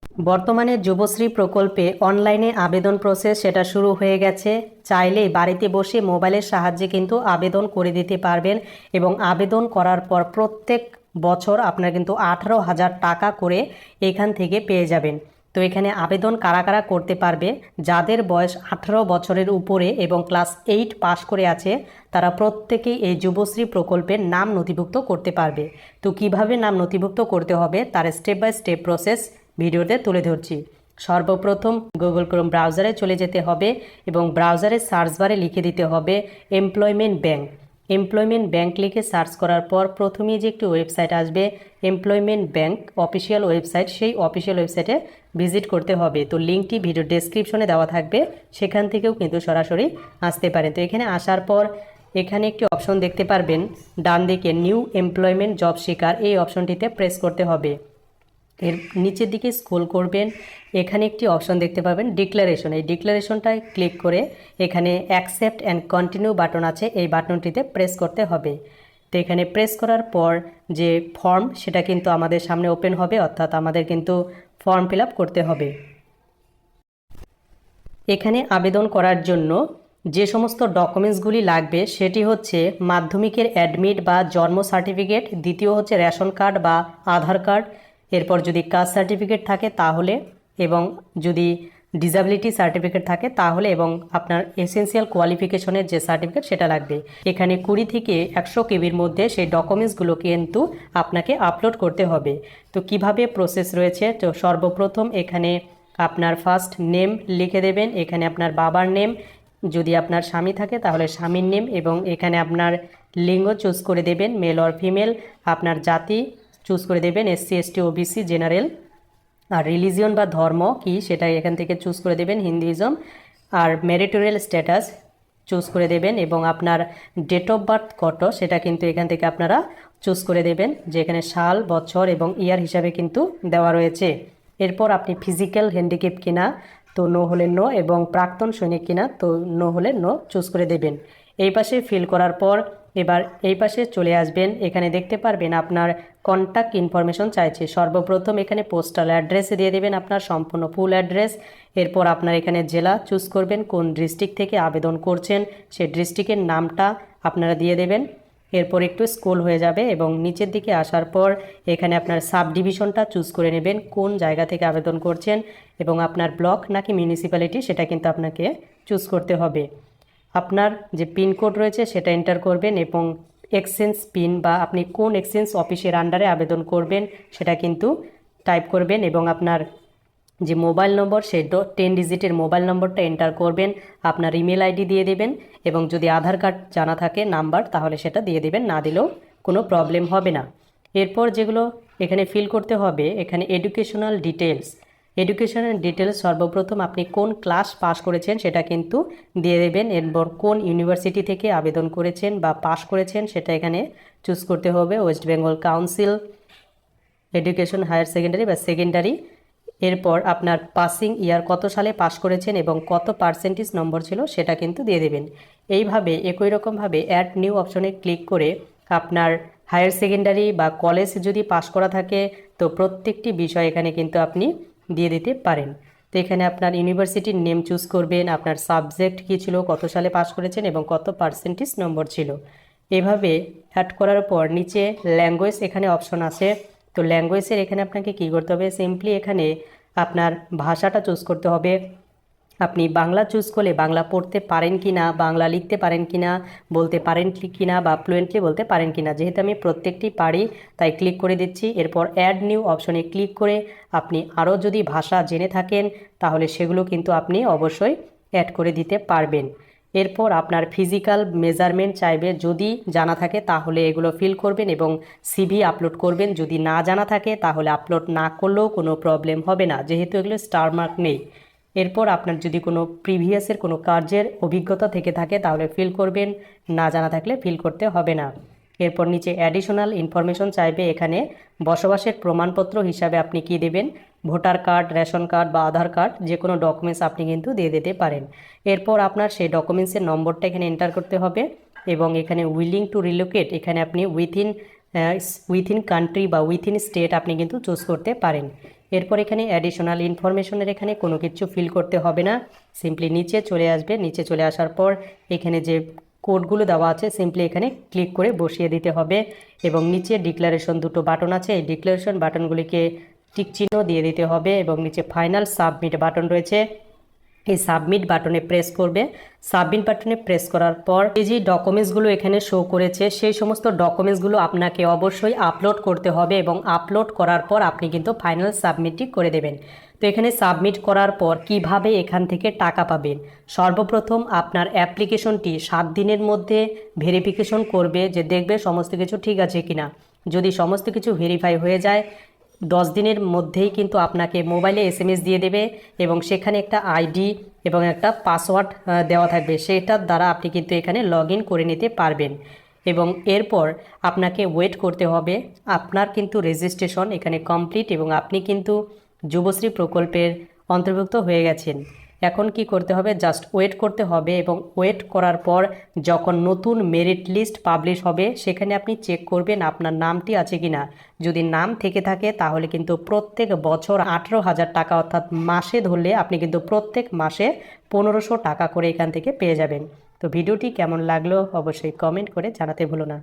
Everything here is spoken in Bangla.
বর্তমানে যুবশ্রী প্রকল্পে অনলাইনে আবেদন প্রসেস সেটা শুরু হয়ে গেছে। চাইলেই বাড়িতে বসে মোবাইলের সাহায্যে কিন্তু আবেদন করে দিতে পারবেন এবং আবেদন করার পর প্রত্যেক বছর আপনার কিন্তু 18,000 টাকা করে এখান থেকে পেয়ে যাবেন। তো এখানে আবেদন কারা কারা করতে পারবে? যাদের বয়স 18 বছরের উপরে এবং ক্লাস 8 পাশ করে আছে তারা প্রত্যেকেই এই যুবশ্রী প্রকল্পের নাম নথিভুক্ত করতে পারবে। তো কিভাবে নাম নথিভুক্ত করতে হবে তার স্টেপ বাই স্টেপ প্রসেস ভিডিওতে তুলে ধরছি। সর্বপ্রথম গুগল ক্রোম ব্রাউজারে চলে যেতে হবে এবং ব্রাউজারে সার্চ বারে লিখে দিতে হবে এমপ্লয়মেন্ট ব্যাংক। এমপ্লয়মেন্ট ব্যাংক লিখে সার্চ করার পর প্রথমেই যে একটি ওয়েবসাইট আসবে এমপ্লয়মেন্ট ব্যাংক অফিসিয়াল ওয়েবসাইট, সেই অফিসিয়াল ওয়েবসাইটে ভিজিট করতে হবে। তো লিঙ্কটি ভিডিও ডেসক্রিপশনে দেওয়া থাকবে, সেখান থেকেও কিন্তু সরাসরি আসতে পারেন। তো এখানে আসার পর এখানে একটি অপশন দেখতে পারবেন ডান দিকে নিউ এমপ্লয়মেন্ট জব সিকার, এই অপশনটিতে প্রেস করতে হবে। এর নিচের দিকে স্ক্রল করবেন, এখানে একটি অপশন দেখতে পাবেন ডিক্লারেশন। এই ডিক্লারেশনটায় ক্লিক করে এখানে অ্যাকসেপ্ট অ্যান্ড কন্টিনিউ বাটন আছে, এই বাটনটিতে প্রেস করতে হবে। তো এখানে প্রেস করার পর যে ফর্ম সেটা কিন্তু আমাদের সামনে ওপেন হবে, অর্থাৎ আমাদের কিন্তু ফর্ম ফিল আপ করতে হবে। এখানে আবেদন করার জন্য যে সমস্ত ডকুমেন্টসগুলি লাগবে সেটি হচ্ছে মাধ্যমিকের অ্যাডমিট বা জন্ম সার্টিফিকেট, দ্বিতীয় হচ্ছে রেশন কার্ড বা আধার কার্ড, এরপর যদি কাস্ট সার্টিফিকেট থাকে তাহলে, এবং যদি ডিসএবিলিটি সার্টিফিকেট থাকে তাহলে, এবং আপনার এসেনশিয়াল কোয়ালিফিকেশনের যে সার্টিফিকেট সেটা লাগবে। এখানে 20 থেকে 100 কেবির মধ্যে সেই ডকুমেন্টসগুলো কিন্তু আপনাকে আপলোড করতে হবে। তো কিভাবে প্রসেস রয়েছে, তো সর্বপ্রথম এখানে আপনার ফার্স্ট নেম লিখে দেবেন, এখানে আপনার বাবার নেম, যদি আপনার স্বামী থাকে তাহলে স্বামীর নেম, এবং এখানে আপনার লিঙ্গ চুজ করে দেবেন মেল অর ফিমেল, আপনার জাতি চুজ করে দেবেন এসসি এসটি ওবিসি জেনারেল, আর রিলিজিয়ন বা ধর্ম কি সেটা এখান থেকে চুজ করে দেবেন হিন্দুইজম, আর ম্যারিটোরিয়াল স্ট্যাটাস চুজ করে দেবেন, এবং আপনার ডেট অফ বার্থ কত সেটা কিন্তু এখান থেকে আপনারা চুজ করে দেবেন, যেখানে সাল বছর এবং ইয়ার হিসাবে কিন্তু দেওয়া রয়েছে। এরপর আপনি ফিজিক্যাল হ্যান্ডিক্যাপ কিনা, তো নো হলে নো, এবং প্রাক্তন সৈনিক কিনা, তো নো হলে নো চুজ করে দেবেন। এই পাশে ফিল করার পর এবার এই পাশে চলে আসবেন, এখানে দেখতে পারবেন আপনার কন্ট্যাক্ট ইনফরমেশন চাইছে। সর্বপ্রথম এখানে পোস্টাল অ্যাড্রেস দিয়ে দেবেন, আপনার সম্পূর্ণ ফুল অ্যাড্রেস। এরপর আপনার এখানে জেলা চুজ করবেন, কোন ডিস্ট্রিক্ট থেকে আবেদন করছেন সেই ডিস্ট্রিক্টের নামটা আপনারা দিয়ে দেবেন। এরপর একটু স্ক্রল হয়ে যাবে এবং নিচের দিকে আসার পর এখানে আপনার সাব ডিভিশনটা চুজ করে নেবেন, কোন জায়গা থেকে আবেদন করছেন, এবং আপনার ব্লক নাকি মিউনিসিপ্যালিটি সেটা কিন্তু আপনাকে চুজ করতে হবে। আপনার যে পিনকোড রয়েছে সেটা এন্টার করবেন, এবং এক্সচেঞ্জ পিন বা আপনি কোন এক্সচেঞ্জ অফিসের আন্ডারে আবেদন করবেন সেটা কিন্তু টাইপ করবেন, এবং আপনার যে মোবাইল নম্বর সেই 10 ডিজিটের মোবাইল নম্বরটা এন্টার করবেন, আপনার ইমেল আইডি দিয়ে দেবেন, এবং যদি আধার কার্ড জানা থাকে নাম্বার তাহলে সেটা দিয়ে দেবেন, না দিলেও কোনো প্রবলেম হবে না। এরপর যেগুলো এখানে ফিল করতে হবে, এখানে এডুকেশনাল ডিটেলস, এডুকেশনাল ডিটেলস সর্বপ্রথম আপনি কোন ক্লাস পাস করেছেন সেটা কিন্তু দিয়ে দেবেন, এরপর কোন ইউনিভার্সিটি থেকে আবেদন করেছেন বা পাস করেছেন সেটা এখানে চুজ করতে হবে, West Bengal council education higher secondary বা সেকেন্ডারি। এরপর আপনার পাসিং ইয়ার কত সালে পাস করেছেন এবং কত পার্সেন্টেজ নম্বর ছিল সেটা কিন্তু দিয়ে দেবেন। এইভাবে একই রকমভাবে অ্যাড নিউ অপশনে ক্লিক করে আপনার হায়ার সেকেন্ডারি বা কলেজ যদি পাস করা থাকে তো প্রত্যেকটি বিষয় এখানে কিন্তু আপনি দিয়ে দিতে পারেন। তো এখানে আপনার ইউনিভার্সিটির নেম চুজ করবেন, আপনার সাবজেক্ট কী ছিল, কত সালে পাস করেছেন এবং কত পার্সেন্টেজ নম্বর ছিল। এভাবে অ্যাড করার পর নিচে ল্যাঙ্গুয়েজ এখানে অপশন আছে, তো ল্যাঙ্গুয়েজের এখানে আপনাকে কী করতে হবে, সিম্পলি এখানে আপনার ভাষাটা চুজ করতে হবে। আপনি বাংলা চুজ করলে বাংলা পড়তে পারেন কি না, বাংলা লিখতে পারেন কি না, বলতে পারেন কি না, বা ফ্লুয়েন্টলি বলতে পারেন কি না, যেহেতু আমি প্রত্যেকটি পারি তাই ক্লিক করে দিচ্ছি। এরপর অ্যাড নিউ অপশনে ক্লিক করে আপনি আরও যদি ভাষা জেনে থাকেন তাহলে সেগুলো কিন্তু আপনি অবশ্যই অ্যাড করে দিতে পারবেন। এরপর আপনার ফিজিক্যাল মেজারমেন্ট চাইবে, যদি জানা থাকে তাহলে এগুলো ফিল করবেন এবং সিভি আপলোড করবেন, যদি না জানা থাকে তাহলে আপলোড না করলেও কোনো প্রবলেম হবে না, যেহেতু এগুলো স্টার মার্ক নেই। এরপর আপনার যদি কোনো প্রিভিয়াসের কোনো কার্যের অভিজ্ঞতা থেকে থাকে তাহলে ফিল করবেন, না জানা থাকলে ফিল করতে হবে না। এরপর নিচে অ্যাডিশনাল ইনফরমেশন চাইবে, এখানে বসবাসের প্রমাণপত্র হিসাবে আপনি কি দেবেন, ভোটার কার্ড, রেশন কার্ড বা আধার কার্ড, যে কোনো ডকুমেন্টস আপনি কিন্তু দিয়ে দিতে পারেন। এরপর আপনার সেই ডকুমেন্টসের নম্বরটা এখানে এন্টার করতে হবে, এবং এখানে উইলিং টু রিলোকেট এখানে আপনি উইথিন কান্ট্রি বা উইথিন স্টেট আপনি কিন্তু চুজ করতে পারেন। এরপর এখানে অ্যাডিশনাল ইনফরমেশনের এখানে কোনো কিছু ফিল করতে হবে না, সিম্পলি নিচে চলে আসবে। নিচে চলে আসার পর এখানে যে কোডগুলো দেওয়া আছে সিম্পলি এখানে ক্লিক করে বসিয়ে দিতে হবে এবং নিচে ডিক্লারেশন দুটো বাটন আছে, এই ডিক্লারেশন বাটনগুলিকে টিক চিহ্ন দিয়ে দিতে হবে এবং নিচে ফাইনাল সাবমিট বাটন রয়েছে, এই সাবমিট বাটনে প্রেস করবে। সাবমিট বাটনে প্রেস করার পর এই যে ডকুমেন্টসগুলো এখানে শো করেছে সেই সমস্ত ডকুমেন্টসগুলো আপনাকে অবশ্যই আপলোড করতে হবে এবং আপলোড করার পর আপনি কিন্তু ফাইনাল সাবমিটটি করে দেবেন। তো এখানে সাবমিট করার পর কিভাবে এখান থেকে টাকা পাবেন, সর্বপ্রথম আপনার অ্যাপ্লিকেশনটি 7 দিনের মধ্যে ভেরিফিকেশন করবে যে দেখবে সমস্ত কিছু ঠিক আছে কিনা। যদি সমস্ত কিছু ভেরিফাই হয়ে যায় 10 দিনের মধ্যেই কিন্তু আপনাকে মোবাইলে SMS দিয়ে দেবে এবং সেখানে একটা আইডি এবং একটা পাসওয়ার্ড দেওয়া থাকবে, সেটার দ্বারা আপনি কিন্তু এখানে লগ ইন করে নিতে পারবেন। এবং এরপর আপনাকে ওয়েট করতে হবে। আপনার কিন্তু রেজিস্ট্রেশন এখানে কমপ্লিট এবং আপনি কিন্তু যুবশ্রী প্রকল্পের অন্তর্ভুক্ত হয়ে গেছেন। এখন কি করতে হবে, জাস্ট ওয়েট করতে হবে এবং ওয়েট করার পর যখন নতুন মেরিট লিস্ট পাবলিশ হবে সেখানে আপনি চেক করবেন আপনার নামটি আছে কিনা। যদি নাম থেকে থাকে তাহলে কিন্তু প্রত্যেক বছর 18,000 টাকা অর্থাৎ মাসে ধরলে আপনি কিন্তু প্রত্যেক মাসে 1500 টাকা করে এখান থেকে পেয়ে যাবেন। তো ভিডিওটি কেমন লাগলো অবশ্যই কমেন্ট করে জানাতে ভুলো না।